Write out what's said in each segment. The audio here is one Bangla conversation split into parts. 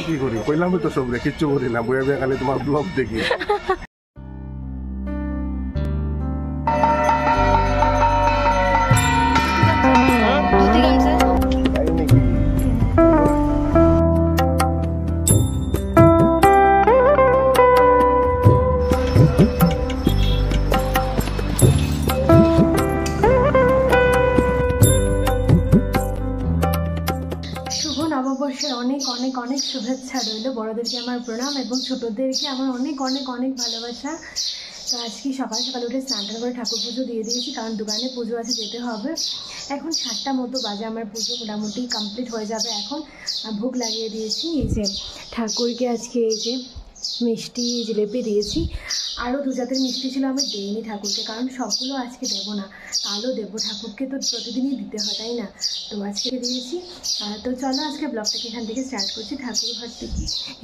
কি করি কইলামই তো সব রে কিচ্ছু করি না বইয়া বইয়া খালি তোমার ব্লগ দেখি নববর্ষের অনেক অনেক অনেক শুভেচ্ছা রইল। বড়দেরকে আমার প্রণাম এবং ছোটদেরকে আমার অনেক অনেক অনেক ভালোবাসা। তো আজকে সকাল সকাল উঠে স্নান করে ঠাকুর পুজো দিয়ে দিয়েছি, কারণ দোকানে পুজো আছে, যেতে হবে। এখন 7টা মতো বাজে, আমার পুজো মোটামুটি কমপ্লিট হয়ে যাবে। এখন ভোগ লাগিয়ে দিয়েছি, এই যে ঠাকুরকে আজকে এই যে মিষ্টি জিলেপি দিয়েছি, আরও 2 জাতের মিষ্টি ছিল, আমি দিইনি ঠাকুরকে, কারণ সবগুলো আজকে দেবো না, কালও দেবো। ঠাকুরকে তো প্রতিদিনই দিতে হয়, তাই না? তো আজকে দিয়েছি। তো চলো আজকে ব্লগটাকে এখান থেকে স্টার্ট করছি, ঠাকুর ঘর থেকে।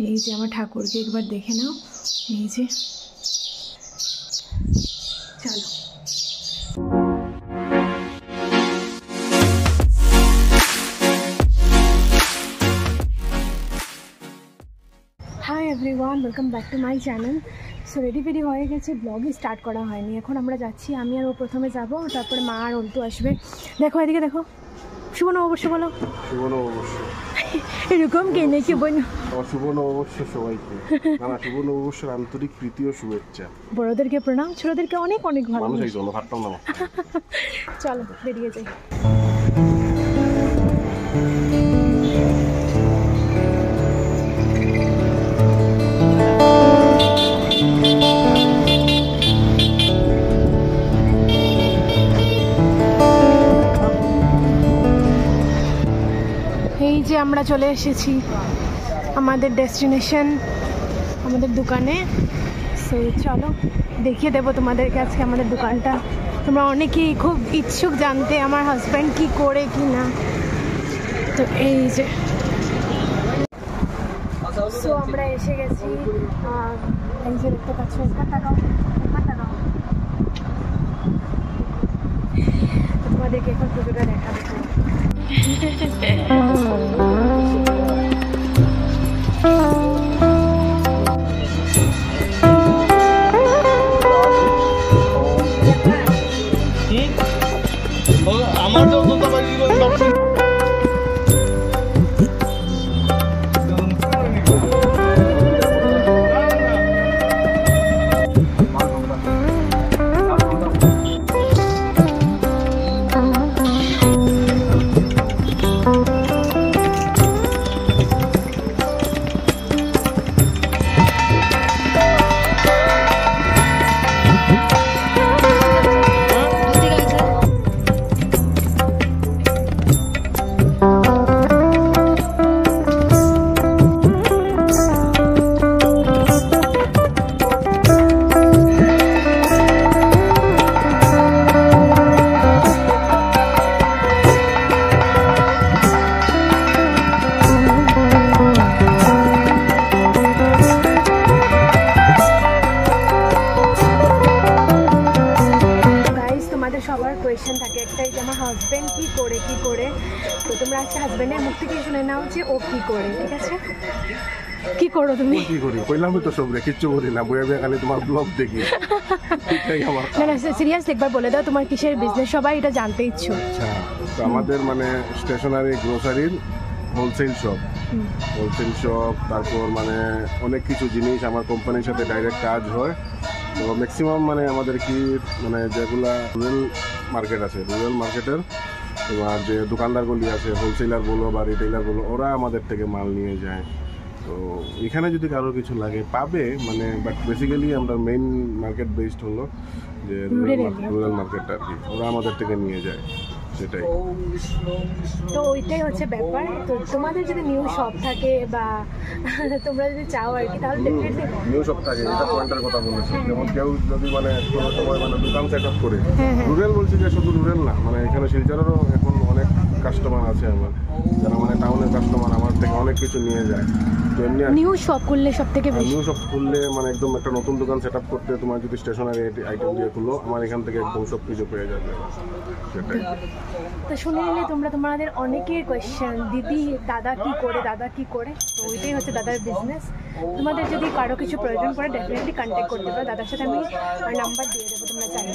এই যে আমার ঠাকুরকে একবার দেখে নাও, এই যে চলো। Hi everyone, welcome back to my channel. So ready হয়ে গেছে, ব্লগই স্টার্ট করা হয়নি। এখন আমরা যাচ্ছি, আমি আর ও প্রথমে যাব, তারপরে মা আর অন্তু আসবে। দেখো এদিকে দেখো, শুভ নববর্ষ বলো। শুভ নববর্ষ। এরকম কেনে কি বল, শুভ নববর্ষ সবাইকে। না, শুভ নববর্ষের আন্তরিক প্রীতি ও শুভেচ্ছা। বড়দেরকে প্রণাম, ছোটদেরকে অনেক অনেক ভালোবাসা। চলো বেরিয়ে যাই। এই যে আমরা চলে এসেছি আমাদের ডেস্টিনেশন, আমাদের দোকানে। সো চলো দেখিয়ে দেবো তোমাদেরকে আজকে আমাদের দোকানটা। তোমরা অনেকেই খুব ইচ্ছুক জানতে আমার হাজব্যান্ড কি করে কি না। তো এই যে সো আমরা এসে গেছি। এই যে দেখতে পাচ্ছ, তোমাদেরকে এখন পুজোটা দেখাবো। আমার তো সবার কোয়েশ্চেন থাকে একটাই যে আমার হাজব্যান্ড কি করে। তো তোমরা আজকে হাজব্যান্ডের মুখ থেকে শুনে নাও যে ও কি করে, ঠিক আছে? কি করো তুমি? কি করি কইলামই তো সব রে কিচ্ছু করি না বইয়া বইয়া খালি তোমার ব্লগ দেখি। না সিরিয়াসলি একবার বলে দাও তোমার কিসের বিজনেস, সবাই এটা জানতে ইচ্ছুক। আচ্ছা, তো আমাদের মানে স্টেশনারি গ্রোসারির হোলসেল শপ, তারপর মানে অনেক কিছু জিনিস আমার কোম্পানির সাথে ডাইরেক্ট কাজ হয়। তো ম্যাক্সিমাম মানে আমাদের কি মানে যেগুলা রুরাল মার্কেট আছে, রুরাল মার্কেটের তোমার যে দোকানদারগুলি আছে, হোলসেলার বলো বা রিটেইলার বলো, ওরা আমাদের থেকে মাল নিয়ে যায়। তো এখানে যদি কারো কিছু লাগে পাবে মানে, বাট বেসিক্যালি আমরা মেইন মার্কেট বেসড হলো যে রুরাল মার্কেটটা আর কি, ওরা আমাদের থেকে নিয়ে যায়, সেটাই। তো ওইটাই হচ্ছে ব্যাপার। তো তোমাদের যদি নিউ শপ থাকে বা তোমরা যদি চাও আর কি, তাহলে ডেফিনেটলি নিউ শপ থাকে, এটা পয়েন্টের কথা বলেছি। যেমন কেউ যদি মানে সময় মানে দোকান সেট আপ করে, রুরাল বলছি যে শুধু রুরাল না, মানে এখানে শিলচরেরও এখন অনেক কাস্টমার আছে আমার, যারা মানে টাউনের কাস্টমার আমার থেকে অনেক কিছু নিয়ে যায়। তো এমনি নিউ শপ খুললে সব থেকে বেশি, নিউ শপ খুললে মানে একদম একটা নতুন দোকান সেট আপ করতে তোমার যদি স্টেশনারি আইটেম দিয়ে খুলো, আমার এখান থেকে একদম সব কিছু পেয়ে যাবে। সেটাই। তো শুনে নিলে তোমরা তোমাদের অনেকের কোয়েশ্চেন, দিদি দাদা কি করে, দাদা কি করে, তো ওইটাই হচ্ছে দাদার বিজনেস। তোমাদের যদি কারো কিছু প্রয়োজন পড়ে ডেফিনেটলি কন্ট্যাক্ট করতে পারো, দাদার সাথে আমি নাম্বার দিয়ে দেবো তোমরা চাইলে।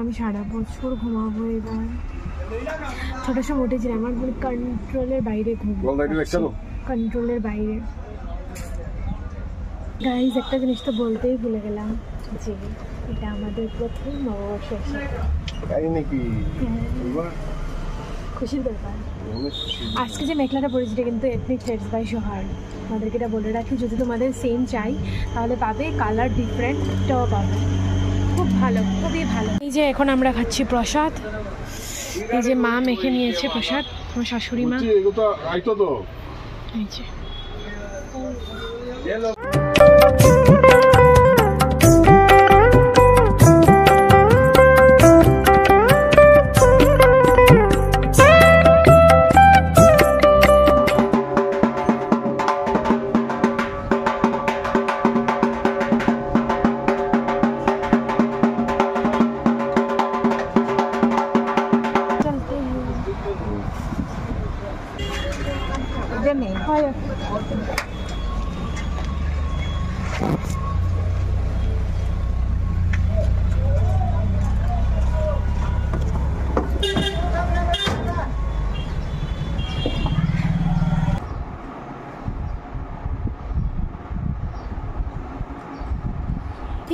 আমি সারা বছর ঘুমাবো এবার। ছোটোর সময় উঠেছিলাম, আমার কন্ট্রোলের বাইরে ঘুম, কন্ট্রোলের বাইরে। গাইজ একটা জিনিস তো বলতেই ভুলে গেলাম যে এটা আমাদের প্রথম নববর্ষ। খুশির ব্যাপার। আজকে যে মেখলাটা পরেছি এটা কিন্তু এথনিক থ্রেডস বাই সোহার। তোমাদেরকে এটা বলে রাখি, যদি তোমাদের সেম চাই তাহলে পাবে, কালার ডিফারেন্টটাও পাবে। খুব ভালো, খুবই ভালো। এই যে এখন আমরা খাচ্ছি প্রসাদ, এই যে মা মেখে নিয়েছে প্রসাদ, আমার শাশুড়ি মা। এই যে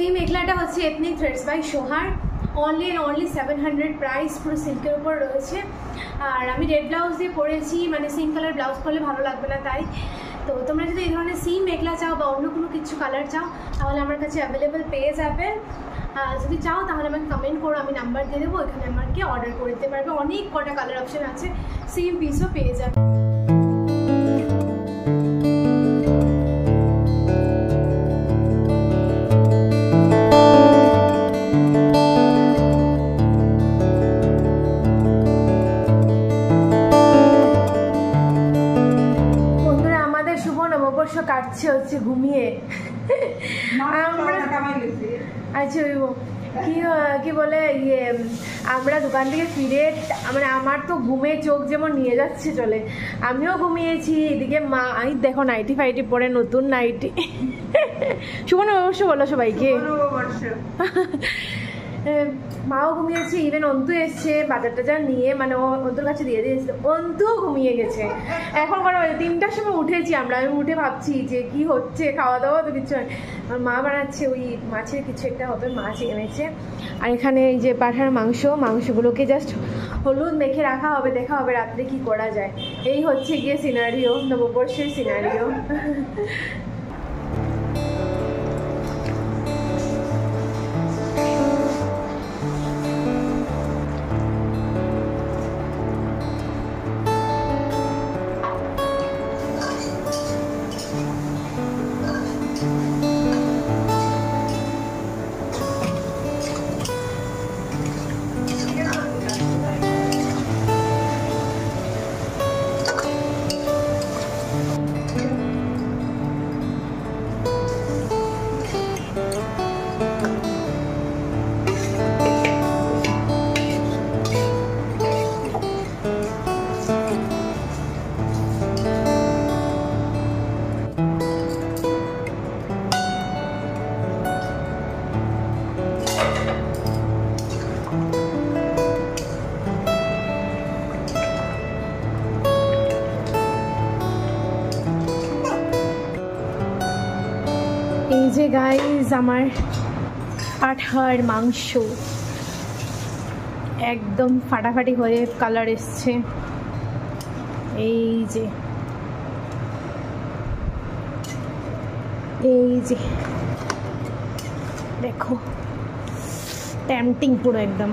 এই মেখলাটা হচ্ছে ethnic threads by Sohar, only and only 700 price, পুরো সিল্কের উপর রয়েছে। আর আমি রেড ব্লাউজ দিয়ে পরেছি, মানে সেম কালার ব্লাউজ পরলে ভালো লাগবে না তাই। তো তোমরা যদি এই ধরনের সেম মেখলা চাও বা অন্য কোনো কিছু কালার চাও তাহলে আমার কাছে অ্যাভেলেবেল পেয়ে যাবে। যদি চাও তাহলে আমাকে কমেন্ট করো, আমি নাম্বার দিয়ে দেবো, এখানে আমাকে অর্ডার করে দিতে পারবে। অনেক কটা কালার অপশন আছে, সেম পিসও পেয়ে যাবে। কাটছে হচ্ছে ঘুমিয়ে। আচ্ছা কি বলে ইয়ে, আমরা দোকান থেকে ফিরে মানে আমার তো ঘুমে চোখ যেমন নিয়ে যাচ্ছে চলে, আমিও ঘুমিয়েছি। এদিকে মা, আমি দেখো নাইটি ফাইটি পরে, নতুন নাইটি। শুভ নববর্ষ বলো সবাইকে। মাও ঘুমিয়েছে, ইভেন অন্তু এসছে বাজার টাজার নিয়ে, মানে অন্তুর কাছে দিয়ে দিয়েছে, অন্তুও ঘুমিয়ে গেছে। এখন কটা বাজে? 3টার সময় উঠেছি আমরা, আমি উঠে ভাবছি যে কি হচ্ছে, খাওয়া দাওয়া তো কিছু হয়। আমার মা বানাচ্ছে ওই মাছের কিছু একটা হবে, মাছ এনেছে। আর এখানে এই যে পাঠার মাংসগুলোকে জাস্ট হলুদ মেখে রাখা হবে, দেখা হবে রাত্রে কি করা যায়। এই হচ্ছে গিয়ে সিনারিও, নববর্ষের সিনারিও। এই যে গাইজ আমার পাঠার মাংস একদম ফাটাফাটি হয়ে কালার এসছে। এই যে এই যে দেখো টেম্পটিং পুরো একদম।